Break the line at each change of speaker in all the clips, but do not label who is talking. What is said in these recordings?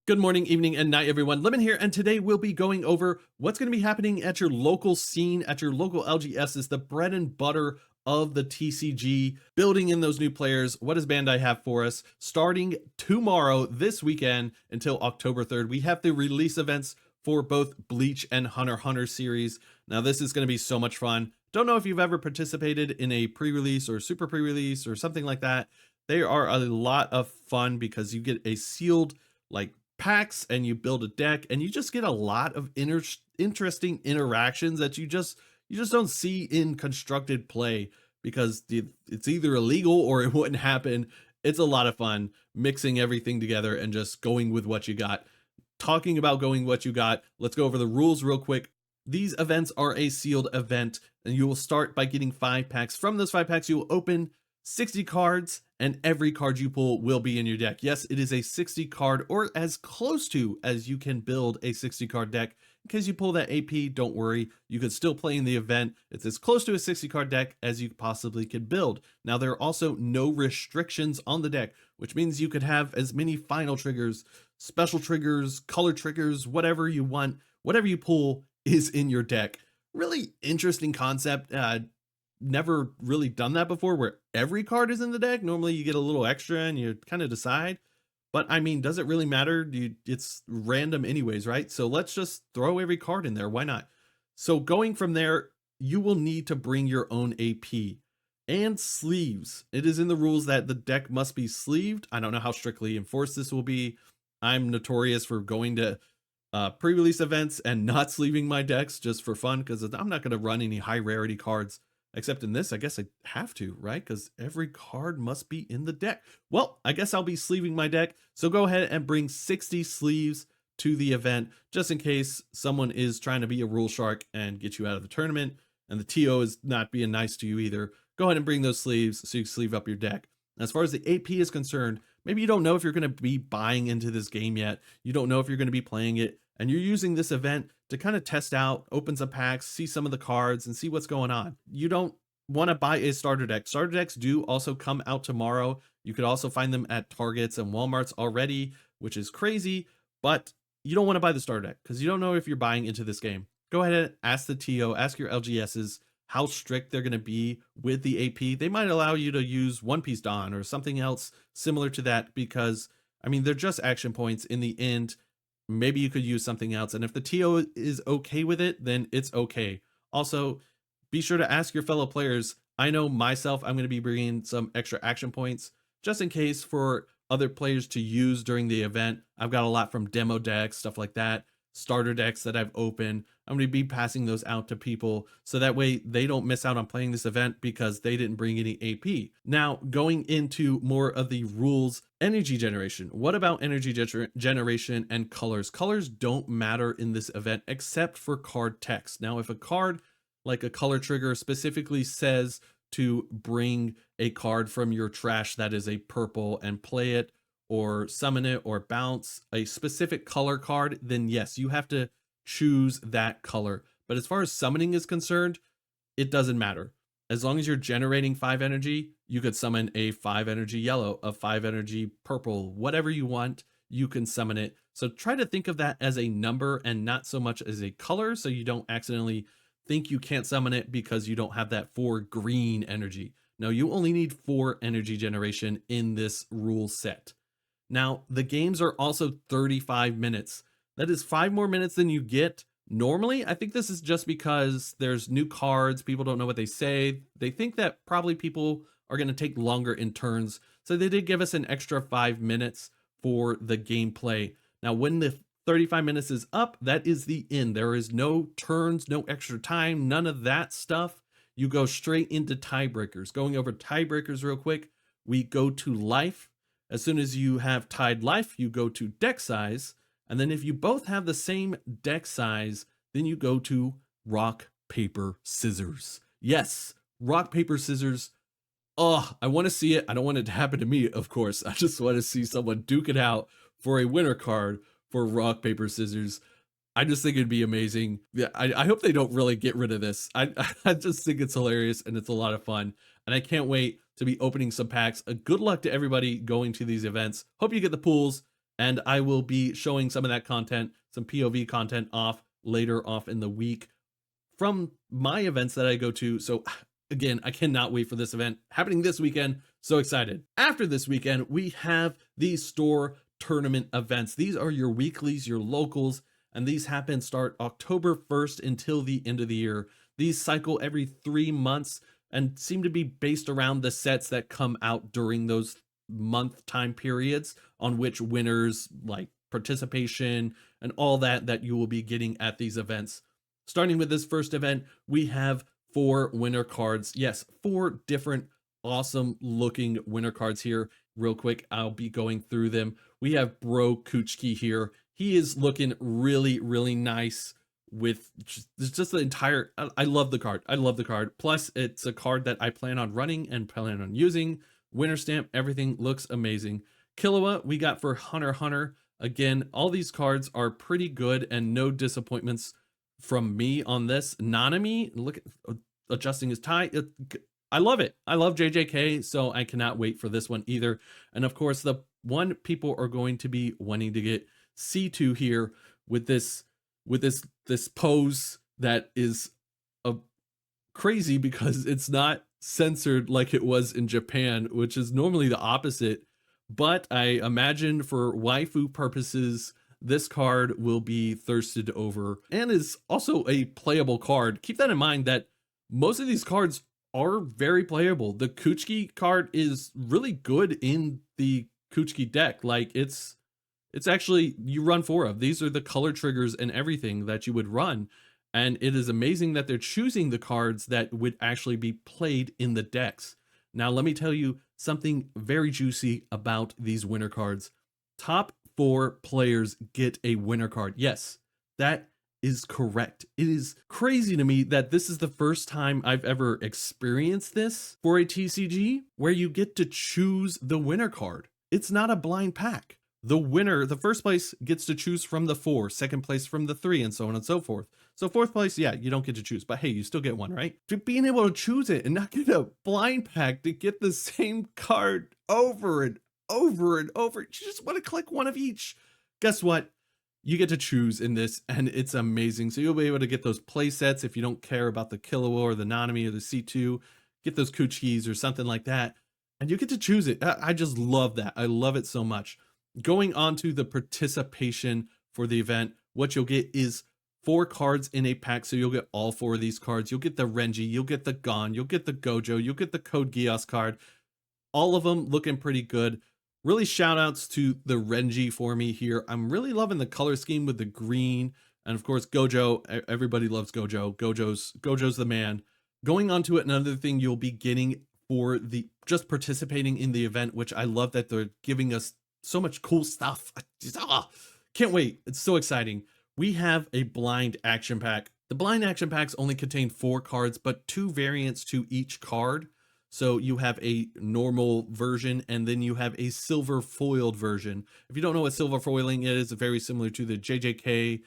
Good morning, evening, and night, everyone. Lemon here, and today we'll be going over what's going to be happening at your local scene, at your local LGS, is the bread and butter of the TCG, building in those new players. What does Bandai have for us? Starting tomorrow, this weekend, until October 3rd, we have the release events for both Bleach and Hunter x Hunter series. Now, this is going to be so much fun. Don't know if you've ever participated in a pre-release or super pre-release or something like that. They are a lot of fun because you get a sealed, like, packs and you build a deck and you just get a lot of interesting interactions that you just don't see in constructed play because it's either illegal or it wouldn't happen. It's a lot of fun mixing everything together and just going with what you got. Talking about going what you got, let's go over the rules real quick. These events are a sealed event, and you will start by getting 5 packs. From those 5 packs, you will open 60 cards, and every card you pull will be in your deck. Yes, it is a 60 card, or as close to as you can build a 60 card deck. In case you pull that AP, don't worry, you could still play in the event. It's as close to a 60 card deck as you possibly could build. Now, there are also no restrictions on the deck, which means you could have as many final triggers, special triggers, color triggers, whatever you want. Whatever you pull is in your deck. Really interesting concept. Never really done that before where every card is in the deck. Normally you get a little extra and you kind of decide, but I mean, does it really matter? It's random anyways, right? So let's just throw every card in there. Why not? So going from there, you will need to bring your own AP and sleeves. It is in the rules that the deck must be sleeved. I don't know how strictly enforced this will be. I'm notorious for going to pre-release events and not sleeving my decks just for fun because I'm not going to run any high rarity cards. Except in this, I guess I have to, right? Because every card must be in the deck. Well, I guess I'll be sleeving my deck. So go ahead and bring 60 sleeves to the event, just in case someone is trying to be a rule shark and get you out of the tournament, and the TO is not being nice to you either. Go ahead and bring those sleeves so you can sleeve up your deck. As far as the AP is concerned, maybe you don't know if you're going to be buying into this game yet. You don't know if you're going to be playing it, and you're using this event to kind of test out, open some packs, see some of the cards, and see what's going on. You don't want to buy a starter deck. Starter decks do also come out tomorrow. You could also find them at Targets and Walmarts already, which is crazy, but you don't want to buy the starter deck because you don't know if you're buying into this game. Go ahead and ask the TO, ask your LGSs how strict they're going to be with the AP. They might allow you to use One Piece Dawn or something else similar to that because, I mean, they're just action points in the end. Maybe you could use something else. And if the TO is okay with it, then it's okay. Also, be sure to ask your fellow players. I know myself, I'm going to be bringing some extra action points just in case for other players to use during the event. I've got a lot from demo decks, stuff like that, starter decks that I've opened. I'm going to be passing those out to people so that way they don't miss out on playing this event because they didn't bring any AP. Now, going into more of the rules, energy generation. What about energy generation and colors? Colors don't matter in this event except for card text. Now, if a card like a color trigger specifically says to bring a card from your trash that is a purple and play it, or summon it, or bounce a specific color card, then yes, you have to choose that color. But as far as summoning is concerned, it doesn't matter. As long as you're generating 5 energy, you could summon a 5 energy yellow, a 5 energy purple, whatever you want, you can summon it. So try to think of that as a number and not so much as a color, so you don't accidentally think you can't summon it because you don't have that 4 green energy. No, you only need 4 energy generation in this rule set. Now, the games are also 35 minutes. That is 5 more minutes than you get normally. I think this is just because there's new cards. People don't know what they say. They think that probably people are going to take longer in turns. So they did give us an extra 5 minutes for the gameplay. Now, when the 35 minutes is up, that is the end. There is no turns, no extra time, none of that stuff. You go straight into tiebreakers. Going over tiebreakers real quick, we go to life. As soon as you have tied life, you go to deck size. And then if you both have the same deck size, then you go to rock, paper, scissors. Yes, rock, paper, scissors. Oh, I want to see it. I don't want it to happen to me, of course. I just want to see someone duke it out for a winner card for rock, paper, scissors. I just think it'd be amazing. Yeah, I hope they don't really get rid of this. I just think it's hilarious and it's a lot of fun. And I can't wait to be opening some packs. Good luck to everybody going to these events. Hope you get the pools. And I will be showing some of that content, some POV content later off in the week from my events that I go to. So again, I cannot wait for this event happening this weekend. So excited. After this weekend, we have the store tournament events. These are your weeklies, your locals, and these start October 1st until the end of the year. These cycle every 3 months and seem to be based around the sets that come out during those month time periods on which winners like participation and all that you will be getting at these events. Starting with this first event, we have 4 winner cards. Yes, 4 different awesome looking winner cards here. Real quick, I'll be going through them. We have Bro Kuchki here. He is looking really, really nice with just the entire, I love the card. I love the card. Plus, it's a card that I plan on running and plan on using. Winner stamp, everything looks amazing. Killua, we got for Hunter x Hunter. Again, all these cards are pretty good and no disappointments from me on this. Nanami, look at adjusting his tie. I love it. I love JJK, so I cannot wait for this one either. And of course, the one people are going to be wanting to get C2 here with this pose that is crazy because it's not censored like it was in Japan, which is normally the opposite. But I imagine for waifu purposes, this card will be thirsted over and is also a playable card. Keep that in mind that most of these cards are very playable. The Kuchki card is really good in the Kuchki deck. Like it's actually, you run 4 of these are the color triggers and everything that you would run. And it is amazing that they're choosing the cards that would actually be played in the decks. Now, let me tell you something very juicy about these winner cards. Top 4 players get a winner card. Yes, that is correct. It is crazy to me that this is the first time I've ever experienced this for a TCG where you get to choose the winner card. It's not a blind pack. The winner, the first place gets to choose from the 4, second place from the 3, and so on and so forth. So 4th place, yeah, you don't get to choose, but hey, you still get one, right? To being able to choose it and not get a blind pack to get the same card over and over and over. You just want to click one of each. Guess what? You get to choose in this, and it's amazing. So you'll be able to get those play sets if you don't care about the Killua or the Nanami or the C2. Get those Kuchkis or something like that, and you get to choose it. I just love that. I love it so much. Going on to the participation for the event, what you'll get is 4 cards in a pack, so you'll get all 4 of these cards. You'll get the Renji, you'll get the Gon, you'll get the Gojo, you'll get the Code Geass card. All of them looking pretty good. Really shout outs to the Renji for me here. I'm really loving the color scheme with the green. And of course, Gojo, everybody loves Gojo. Gojo's the man. Going on to it, another thing you'll be getting for the just participating in the event, which I love that they're giving us so much cool stuff. Can't wait. It's so exciting. We have a blind action pack. The blind action packs only contain 4 cards, but 2 variants to each card. So you have a normal version and then you have a silver foiled version. If you don't know what silver foiling is, it's very similar to the JJK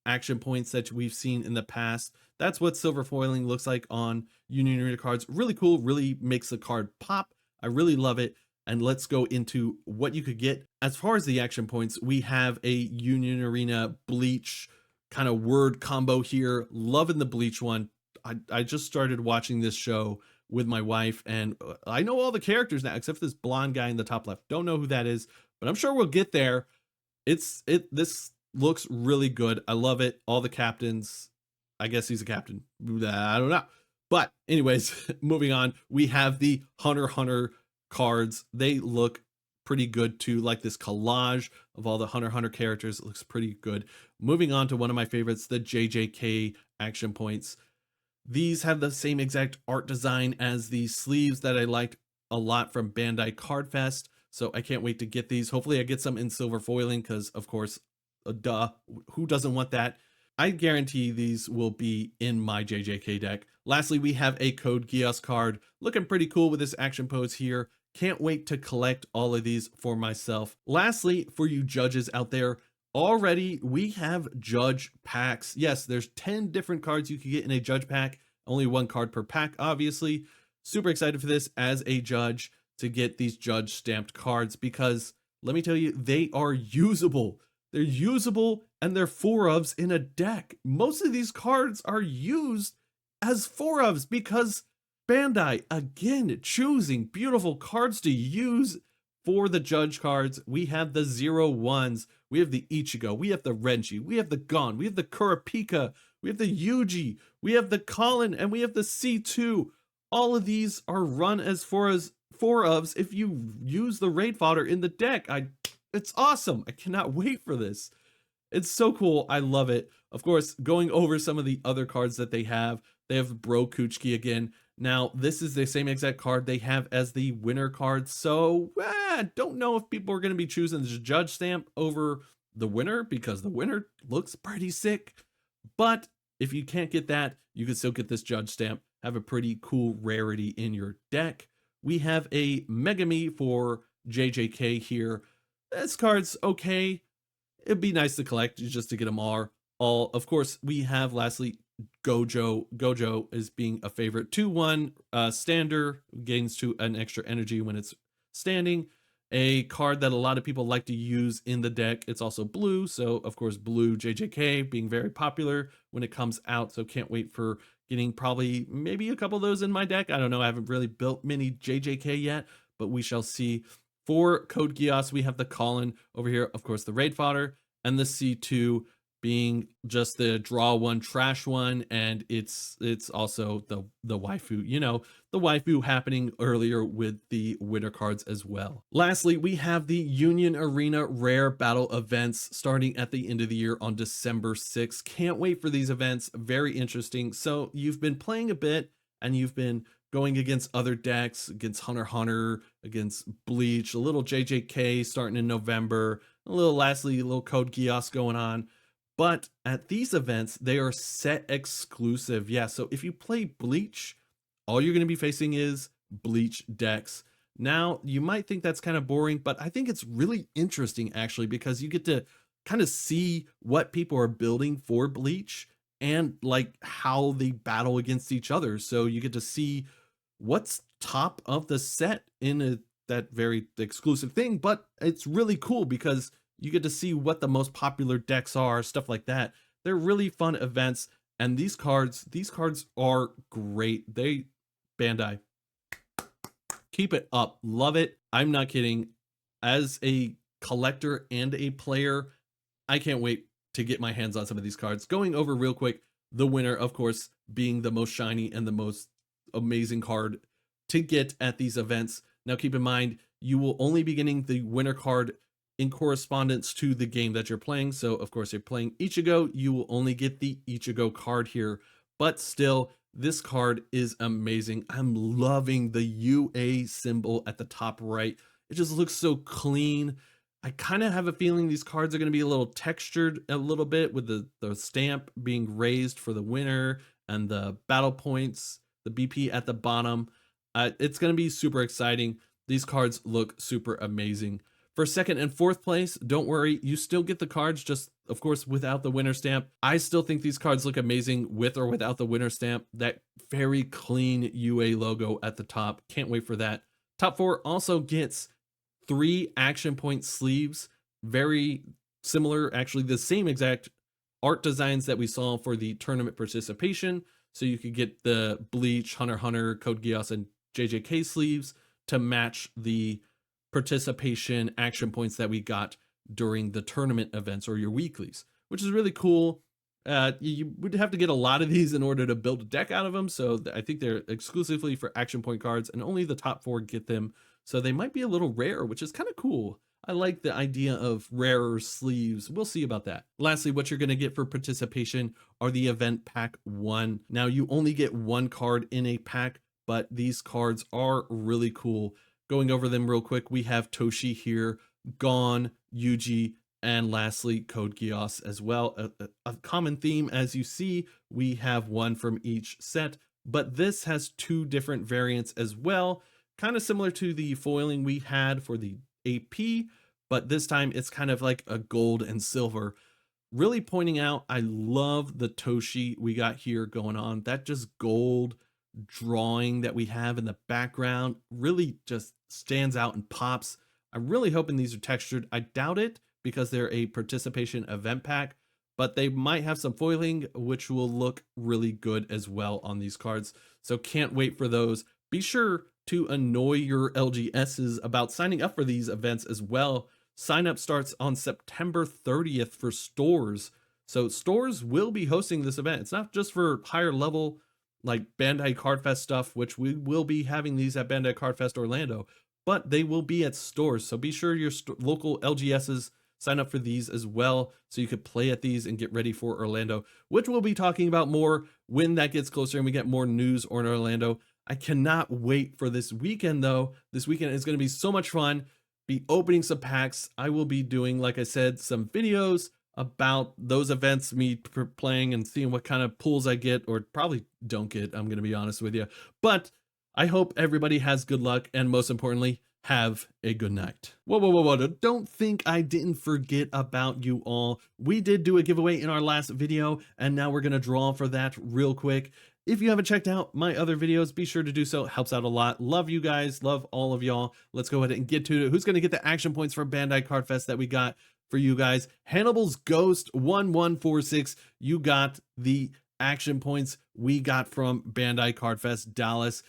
action points that we've seen in the past. That's what silver foiling looks like on Union Arena cards. Really cool, really makes the card pop. I really love it. And let's go into what you could get. As far as the action points, we have a Union Arena Bleach kind of word combo here. Loving the Bleach one. I just started watching this show with my wife, and I know all the characters now, except for this blonde guy in the top left. Don't know who that is, but I'm sure we'll get there. This looks really good. I love it. All the captains. I guess he's a captain. I don't know. But anyways, moving on, we have the Hunter x Hunter cards. They look pretty good too, like this collage of all the Hunter x Hunter characters. It looks pretty good. Moving on to one of my favorites, the JJK action points. These have the same exact art design as the sleeves that I liked a lot from Bandai Card Fest. So I can't wait to get these. Hopefully I get some in silver foiling because, of course, duh, who doesn't want that? I guarantee these will be in my JJK deck. Lastly, we have a Code Geass card. Looking pretty cool with this action pose here. Can't wait to collect all of these for myself. Lastly, for you judges out there, already we have judge packs. Yes, there's 10 different cards you can get in a judge pack. Only 1 card per pack, obviously. Super excited for this as a judge to get these judge stamped cards because let me tell you, they are usable. They're usable and they're 4-ofs in a deck. Most of these cards are used as 4-ofs because Bandai, again, choosing beautiful cards to use for the judge cards. We have the 0-1s, we have the Ichigo, we have the Renji, we have the Gon, we have the Kurapika, we have the Yuji, we have the Colin, and we have the C2. All of these are run as 4-ofs if you use the raid fodder in the deck. It's awesome. I cannot wait for this. It's so cool. I love it. Of course, going over some of the other cards that they have Bro Kuchiki again. Now, this is the same exact card they have as the winner card, so don't know if people are going to be choosing the judge stamp over the winner because the winner looks pretty sick. But if you can't get that, you can still get this judge stamp, have a pretty cool rarity in your deck. We have a Megami for JJK here. This card's okay. It'd be nice to collect just to get them all. Of course, we have lastly Gojo. Gojo is being a favorite. 2-1 stander, gains to an extra energy when it's standing. A card that a lot of people like to use in the deck. It's also blue, so of course blue JJK being very popular when it comes out, so can't wait for getting probably maybe a couple of those in my deck. I don't know, I haven't really built many JJK yet, but we shall see. For Code Geass, we have the Colin over here, of course the raid fodder, and the C2 being just the draw one, trash one, and it's also the waifu, you know, the waifu happening earlier with the winter cards as well. Lastly, we have the Union Arena rare battle events starting at the end of the year on December 6th. Can't wait for these events, very interesting. So you've been playing a bit and you've been going against other decks, against Hunter x Hunter, against Bleach, a little JJK starting in November, a little Code Geass going on. But at these events, they are set exclusive. Yeah, so if you play Bleach, all you're going to be facing is Bleach decks. Now, you might think that's kind of boring, but I think it's really interesting actually because you get to kind of see what people are building for Bleach and like how they battle against each other. So you get to see what's top of the set in that very exclusive thing, but it's really cool because you get to see what the most popular decks are, stuff like that. They're really fun events, and these cards are great. Bandai, keep it up. Love it. I'm not kidding. As a collector and a player, I can't wait to get my hands on some of these cards. Going over real quick, the winner, of course, being the most shiny and the most amazing card to get at these events. Now, keep in mind, you will only be getting the winner card in correspondence to the game that you're playing. So of course you're playing Ichigo, you will only get the Ichigo card here, but still this card is amazing. I'm loving the UA symbol at the top right. It just looks so clean. I kind of have a feeling these cards are going to be a little textured a little bit with the stamp being raised for the winner and the battle points, the BP at the bottom. It's going to be super exciting. These cards look super amazing. For second and fourth place, don't worry, you still get the cards, just of course without the winner stamp. I still think these cards look amazing with or without the winner stamp. That very clean UA logo at the top. Can't wait for that. Top 4 also gets 3 action point sleeves. Very similar, actually the same exact art designs that we saw for the tournament participation. So you could get the Bleach, Hunter x Hunter, Code Geass, and JJK sleeves to match the participation action points that we got during the tournament events or your weeklies, which is really cool. You would have to get a lot of these in order to build a deck out of them, so I think they're exclusively for action point cards and only the top 4 get them, so they might be a little rare, which is kind of cool. I like the idea of rarer sleeves. We'll see about that. Lastly, what you're going to get for participation are the event pack 1. Now you only get 1 card in a pack, but these cards are really cool. Going over them real quick, we have Toshi here, Gon, Yuji, and lastly, Code Geass as well. A common theme, as you see, we have 1 from each set, but this has 2 different variants as well, kind of similar to the foiling we had for the AP, but this time it's kind of like a gold and silver. Really pointing out, I love the Toshi we got here going on. That just gold drawing that we have in the background really just stands out and pops. I'm really hoping these are textured. I doubt it because they're a participation event pack, but they might have some foiling, which will look really good as well on these cards. So can't wait for those. Be sure to annoy your LGSs about signing up for these events as well. Sign up starts on September 30th for stores. So stores will be hosting this event. It's not just for higher level like Bandai Card Fest stuff, which we will be having these at Bandai Card Fest Orlando, but they will be at stores. So be sure your local LGSs sign up for these as well so you could play at these and get ready for Orlando, which we'll be talking about more when that gets closer and we get more news on Orlando. I cannot wait for this weekend though. This weekend is going to be so much fun. Be opening some packs. I will be doing, like I said, some videos about those events, me playing and seeing what kind of pulls I get or probably don't get, I'm going to be honest with you. But I hope everybody has good luck and most importantly, have a good night. Whoa. Don't think I didn't forget about you all. We did do a giveaway in our last video and now we're going to draw for that real quick. If you haven't checked out my other videos, be sure to do so. It helps out a lot. Love you guys. Love all of y'all. Let's go ahead and get to it. Who's going to get the action points from Bandai Card Fest that we got for you guys? Hannibal's Ghost 1146. You got the action points we got from Bandai Card Fest Dallas.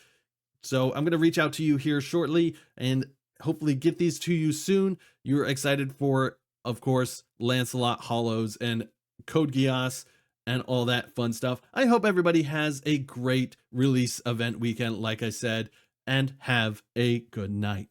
So I'm going to reach out to you here shortly and hopefully get these to you soon. You're excited for, of course, Lancelot Hollows and Code Geass and all that fun stuff. I hope everybody has a great release event weekend, like I said, and have a good night.